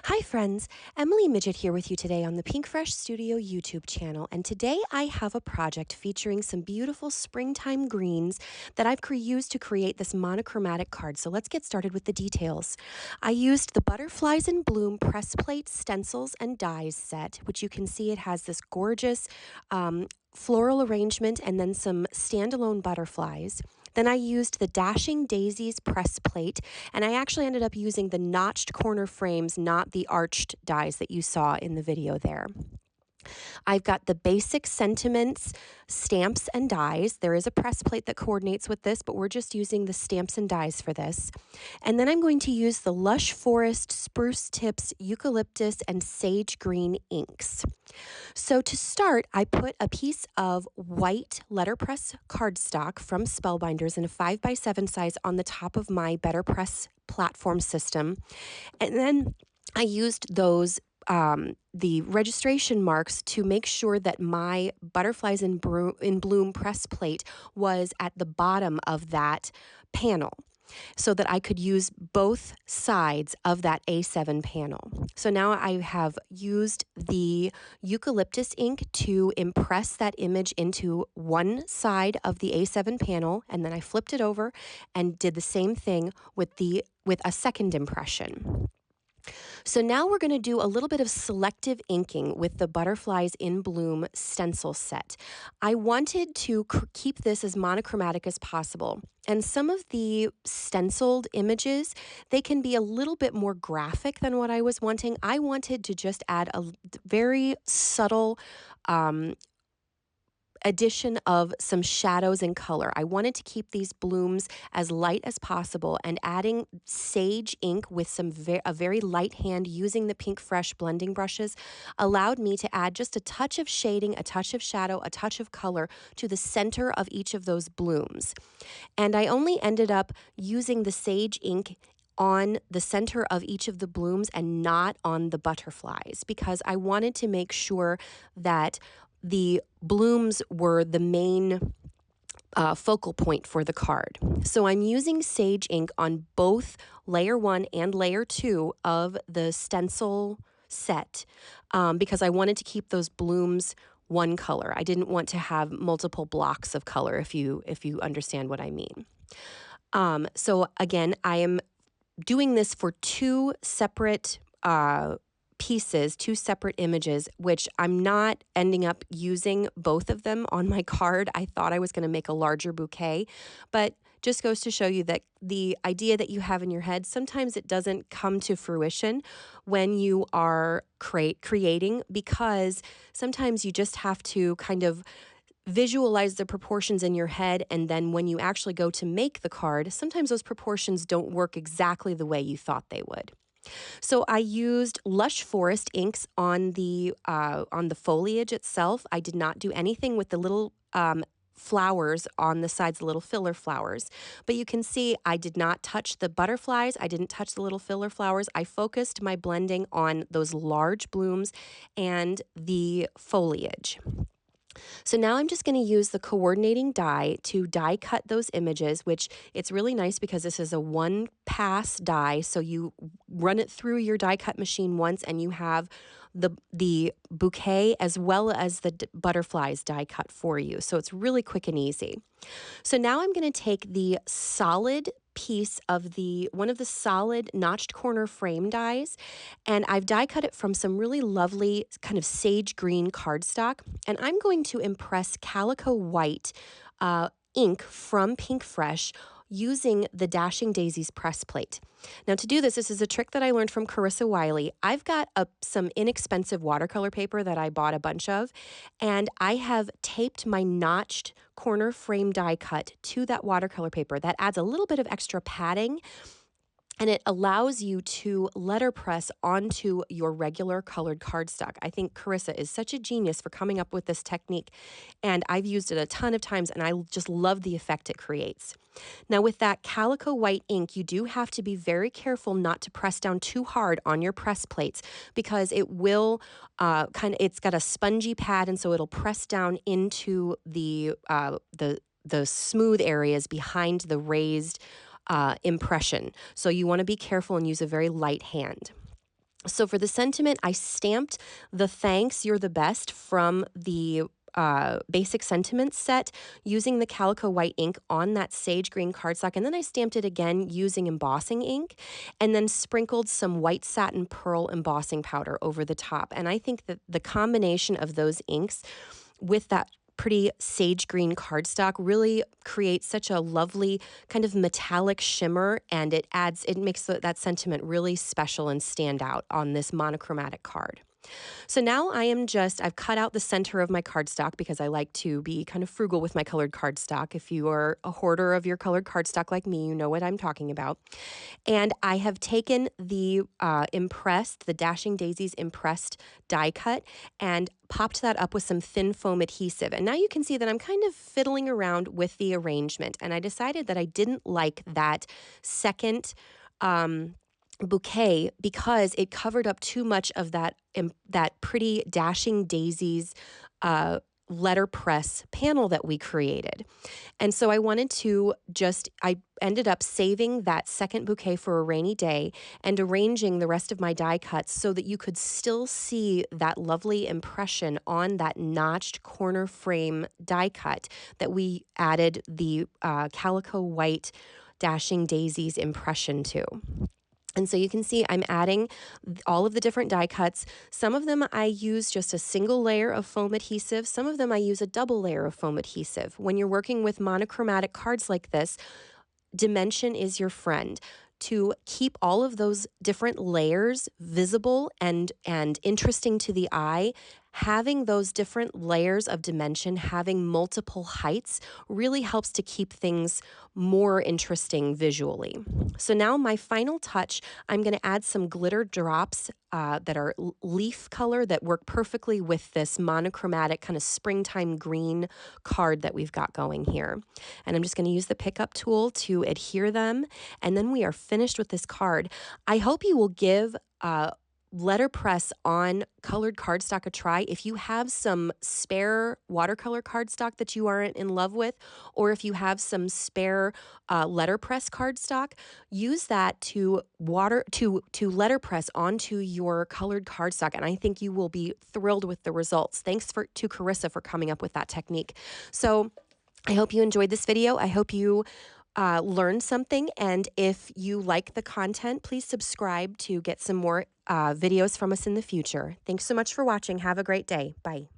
Hi friends, Emily Midgett here with you today on the Pinkfresh Studio YouTube channel, and today I have a project featuring some beautiful springtime greens that I've used to create this monochromatic card. So let's get started with the details. I used the Butterflies in Bloom press plate stencils and dies set, which you can see it has this gorgeous floral arrangement and then some standalone butterflies. Then I used the Dashing Daisies press plate, and I actually ended up using the notched corner frames, not the arched dies that you saw in the video there. I've got the Basic Sentiments stamps and dies. There is a press plate that coordinates with this, but we're just using the stamps and dies for this. And then I'm going to use the Lush Forest, Spruce Tips, Eucalyptus, and Sage Green inks. So to start, I put a piece of white letterpress cardstock from Spellbinders in a 5x7 size on the top of my letterpress platform system. And then I used those the registration marks to make sure that my Butterflies in Bloom press plate was at the bottom of that panel, so that I could use both sides of that A7 panel. So now I have used the eucalyptus ink to impress that image into one side of the A7 panel, and then I flipped it over and did the same thing with a second impression. So now we're going to do a little bit of selective inking with the Butterflies in Bloom stencil set. I wanted to keep this as monochromatic as possible. And some of the stenciled images, they can be a little bit more graphic than what I was wanting. I wanted to just add a very subtle addition of some shadows and color. I wanted to keep these blooms as light as possible, and adding sage ink with a very light hand using the Pinkfresh blending brushes allowed me to add just a touch of shading, a touch of shadow, a touch of color to the center of each of those blooms. And I only ended up using the sage ink on the center of each of the blooms and not on the butterflies, because I wanted to make sure that the blooms were the main focal point for the card. So I'm using sage ink on both layer 1 and layer 2 of the stencil set because I wanted to keep those blooms one color. I didn't want to have multiple blocks of color, if you understand what I mean. So again, I am doing this for two separate pieces, two separate images, which I'm not ending up using both of them on my card. I thought I was going to make a larger bouquet, but just goes to show you that the idea that you have in your head, sometimes it doesn't come to fruition when you are creating, because sometimes you just have to kind of visualize the proportions in your head, and then when you actually go to make the card, sometimes those proportions don't work exactly the way you thought they would. So I used Lush Forest inks on the foliage itself. I did not do anything with the little flowers on the sides, the little filler flowers. But you can see I did not touch the butterflies. I didn't touch the little filler flowers. I focused my blending on those large blooms and the foliage. So now I'm just going to use the coordinating die to die cut those images, which it's really nice because this is a one pass die. So you run it through your die cut machine once and you have the bouquet as well as the butterflies die cut for you. So it's really quick and easy. So now I'm going to take the solid piece of one of the solid notched corner frame dies, and I've die cut it from some really lovely kind of sage green cardstock, and I'm going to impress Calico White ink from Pinkfresh using the Dashing Daisies press plate. Now to do this is a trick that I learned from Carissa Wiley. I've got some inexpensive watercolor paper that I bought a bunch of, and I have taped my notched corner frame die cut to that watercolor paper. That adds a little bit of extra padding, and it allows you to letterpress onto your regular colored cardstock. I think Carissa is such a genius for coming up with this technique, and I've used it a ton of times, and I just love the effect it creates. Now with that Calico White ink, you do have to be very careful not to press down too hard on your press plates, because it will it's got a spongy pad, and so it'll press down into the smooth areas behind the raised impression. So you want to be careful and use a very light hand. So for the sentiment, I stamped the thanks, you're the best from the basic sentiments set using the Calico White ink on that sage green cardstock. And then I stamped it again using embossing ink and then sprinkled some white satin pearl embossing powder over the top. And I think that the combination of those inks with that pretty sage green cardstock really creates such a lovely kind of metallic shimmer, and it makes that sentiment really special and stand out on this monochromatic card. So now I've cut out the center of my cardstock because I like to be kind of frugal with my colored cardstock. If you are a hoarder of your colored cardstock like me, you know what I'm talking about. And I have taken the the Dashing Daisies impressed die cut and popped that up with some thin foam adhesive. And now you can see that I'm kind of fiddling around with the arrangement. And I decided that I didn't like that second bouquet because it covered up too much of that pretty Dashing Daisies letterpress panel that we created. And so I wanted to I ended up saving that second bouquet for a rainy day and arranging the rest of my die cuts so that you could still see that lovely impression on that notched corner frame die cut that we added the Calico White Dashing Daisies impression to. And so you can see I'm adding all of the different die cuts. Some of them I use just a single layer of foam adhesive. Some of them I use a double layer of foam adhesive. When you're working with monochromatic cards like this, dimension is your friend. To keep all of those different layers visible and interesting to the eye, having those different layers of dimension, having multiple heights really helps to keep things more interesting visually. So now my final touch, I'm going to add some glitter drops that are leaf color that work perfectly with this monochromatic kind of springtime green card that we've got going here. And I'm just going to use the pickup tool to adhere them. And then we are finished with this card. I hope you will give letterpress on colored cardstock a try. If you have some spare watercolor cardstock that you aren't in love with, or if you have some spare letterpress cardstock, use that to letterpress onto your colored cardstock, and I think you will be thrilled with the results. Thanks to Carissa for coming up with that technique. So I hope you enjoyed this video. I hope you learned something. And if you like the content, please subscribe to get some more videos from us in the future. Thanks so much for watching. Have a great day. Bye.